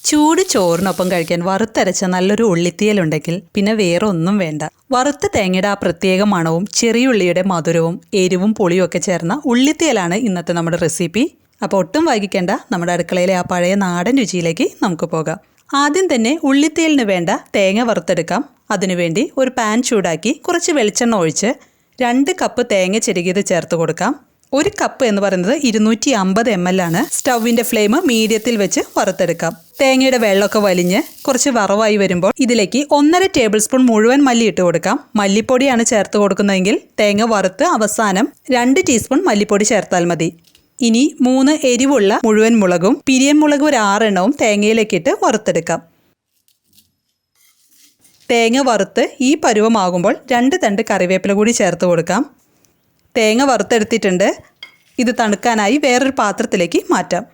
ചൂട് ചോറിനൊപ്പം കഴിക്കാൻ വറുത്തരച്ച നല്ലൊരു ഉള്ളിത്തീയലുണ്ടെങ്കിൽ പിന്നെ വേറെ ഒന്നും വേണ്ട. വറുത്ത തേങ്ങയുടെ ആ പ്രത്യേക മണവും ചെറിയുള്ളിയുടെ മധുരവും എരിവും പുളിയും ഒക്കെ ചേർന്ന ഉള്ളിത്തീയലാണ് ഇന്നത്തെ നമ്മുടെ റെസിപ്പി. അപ്പോൾ ഒട്ടും വൈകിക്കേണ്ട, നമ്മുടെ അടുക്കളയിലെ ആ പഴയ നാടൻ രുചിയിലേക്ക് നമുക്ക് പോകാം. ആദ്യം തന്നെ ഉള്ളിത്തീയലിന് വേണ്ട തേങ്ങ വറുത്തെടുക്കാം. അതിനുവേണ്ടി ഒരു പാൻ ചൂടാക്കി കുറച്ച് വെളിച്ചെണ്ണ ഒഴിച്ച് 2 കപ്പ് തേങ്ങ ചിരകിയത് ചേർത്ത് കൊടുക്കാം. 1 കപ്പ് എന്ന് പറയുന്നത് 250 ml ആണ്. സ്റ്റൗവിൻ്റെ ഫ്ലെയിം മീഡിയത്തിൽ വെച്ച് വറുത്തെടുക്കാം. തേങ്ങയുടെ വെള്ളമൊക്കെ വലിഞ്ഞ് കുറച്ച് വറവായി വരുമ്പോൾ ഇതിലേക്ക് 1.5 ടേബിൾ സ്പൂൺ മുഴുവൻ മല്ലി ഇട്ട് കൊടുക്കാം. മല്ലിപ്പൊടിയാണ് ചേർത്ത് കൊടുക്കുന്നതെങ്കിൽ തേങ്ങ വറുത്ത് അവസാനം 2 ടീസ്പൂൺ മല്ലിപ്പൊടി ചേർത്താൽ മതി. ഇനി 3 എരിവുള്ള മുഴുവൻ മുളകും പിരിയൻ മുളക് ഒരു 6 എണ്ണവും തേങ്ങയിലേക്കിട്ട് വറുത്തെടുക്കാം. തേങ്ങ വറുത്ത് ഈ പരുവമാകുമ്പോൾ 2 തണ്ട് കറിവേപ്പില കൂടി ചേർത്ത് കൊടുക്കാം. തേങ്ങ വറുത്തെടുത്തിട്ടുണ്ട്. ഇത് തണുക്കാനായി വേറൊരു പാത്രത്തിലേക്ക് മാറ്റാം.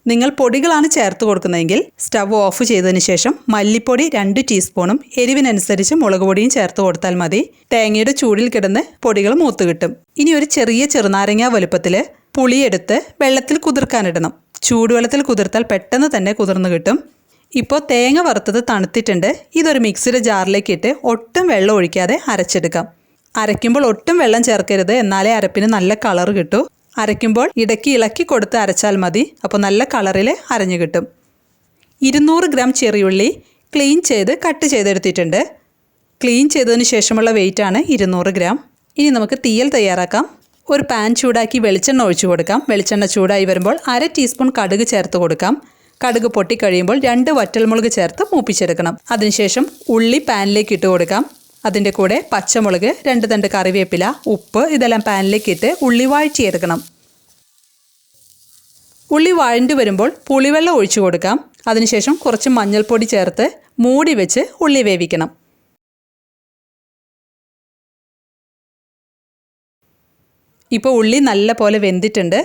നിങ്ങൾ പൊടികളാണ് ചേർത്ത് കൊടുക്കുന്നതെങ്കിൽ സ്റ്റവ് ഓഫ് ചെയ്തതിന് ശേഷം മല്ലിപ്പൊടി 2 ടീസ്പൂണും എരിവിനനുസരിച്ച് മുളക് പൊടിയും ചേർത്ത് കൊടുത്താൽ മതി. തേങ്ങയുടെ ചൂടിൽ കിടന്ന് പൊടികൾ മൂത്ത് കിട്ടും. ഇനി ഒരു ചെറിയ ചെറുനാരങ്ങ വലുപ്പത്തിൽ പുളിയെടുത്ത് വെള്ളത്തിൽ കുതിർക്കാനിടണം. ചൂടുവെള്ളത്തിൽ കുതിർത്താൽ പെട്ടെന്ന് തന്നെ കുതിർന്ന് കിട്ടും. ഇപ്പോൾ തേങ്ങ വറുത്തത് തണുത്തിട്ടുണ്ട്. ഇതൊരു മിക്സിയുടെ ജാറിലേക്ക് ഇട്ട് ഒട്ടും വെള്ളം ഒഴിക്കാതെ അരച്ചെടുക്കാം. അരയ്ക്കുമ്പോൾ ഒട്ടും വെള്ളം ചേർക്കരുത്, എന്നാലേ അരപ്പിന് നല്ല കളർ കിട്ടൂ. അരയ്ക്കുമ്പോൾ ഇടയ്ക്ക് ഇളക്കി കൊടുത്ത് അരച്ചാൽ മതി. അപ്പോൾ നല്ല കളറിൽ അരഞ്ഞു കിട്ടും. 200 ഗ്രാം ചെറിയുള്ളി ക്ലീൻ ചെയ്ത് കട്ട് ചെയ്തെടുത്തിട്ടുണ്ട്. ക്ലീൻ ചെയ്തതിന് ശേഷമുള്ള വെയിറ്റാണ് 200 ഗ്രാം. ഇനി നമുക്ക് തീയൽ തയ്യാറാക്കാം. ഒരു പാൻ ചൂടാക്കി വെളിച്ചെണ്ണ ഒഴിച്ചു കൊടുക്കാം. വെളിച്ചെണ്ണ ചൂടായി വരുമ്പോൾ 1/2 ടീസ്പൂൺ കടുക് ചേർത്ത് കൊടുക്കാം. കടുക് പൊട്ടിക്കഴിയുമ്പോൾ 2 വറ്റൽമുളക് ചേർത്ത് മൂപ്പിച്ചെടുക്കണം. അതിനുശേഷം ഉള്ളി പാനിലേക്ക് ഇട്ട് കൊടുക്കാം. അതിൻ്റെ കൂടെ പച്ചമുളക്, 2 തണ്ട് കറിവേപ്പില, ഉപ്പ് ഇതെല്ലാം പാനിലേക്ക് ഇട്ട് ഉള്ളി വഴറ്റിയെടുക്കണം. ഉള്ളി വഴണ്ടി വരുമ്പോൾ പുളിവെള്ളം ഒഴിച്ചു കൊടുക്കാം. അതിനുശേഷം കുറച്ച് മഞ്ഞൾപ്പൊടി ചേർത്ത് മൂടി വെച്ച് ഉള്ളി വേവിക്കണം. ഇപ്പോൾ ഉള്ളി നല്ല പോലെ വെന്തിട്ടുണ്ട്.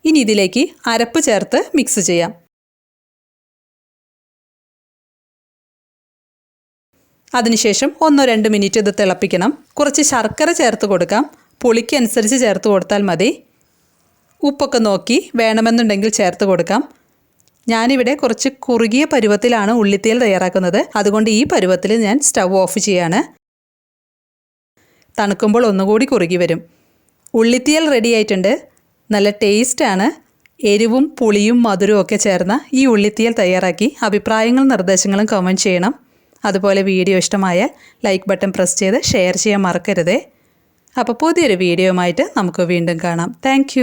ഇനി ഇതിലേക്ക് അരപ്പ് ചേർത്ത് മിക്സ് ചെയ്യാം. അതിനുശേഷം 1-2 മിനിറ്റ് ഇത് തിളപ്പിക്കണം. കുറച്ച് ശർക്കര ചേർത്ത് കൊടുക്കാം. പുളിക്ക് അനുസരിച്ച് ചേർത്ത് കൊടുത്താൽ മതി. ഉപ്പൊക്കെ നോക്കി വേണമെന്നുണ്ടെങ്കിൽ ചേർത്ത് കൊടുക്കാം. ഞാനിവിടെ കുറച്ച് കുറുകിയ പരുവത്തിലാണ് ഉള്ളിത്തീയൽ തയ്യാറാക്കുന്നത്. അതുകൊണ്ട് ഈ പരുവത്തിൽ ഞാൻ സ്റ്റവ് ഓഫ് ചെയ്യാണ്. തണുക്കുമ്പോൾ ഒന്നുകൂടി കുറുകി വരും. ഉള്ളിത്തീയൽ റെഡി ആയിട്ടുണ്ട്. നല്ല ടേസ്റ്റാണ്. എരിവും പുളിയും മധുരവും ഒക്കെ ചേർന്ന ഈ ഉള്ളിത്തീയൽ തയ്യാറാക്കി അഭിപ്രായങ്ങളും നിർദ്ദേശങ്ങളും കമൻറ്റ് ചെയ്യണം. അതുപോലെ വീഡിയോ ഇഷ്ടമായാൽ ലൈക്ക് ബട്ടൺ പ്രസ് ചെയ്ത് ഷെയർ ചെയ്യാൻ മറക്കരുതേ. അപ്പോൾ പുതിയൊരു വീഡിയോയുമായിട്ട് നമുക്ക് വീണ്ടും കാണാം. താങ്ക്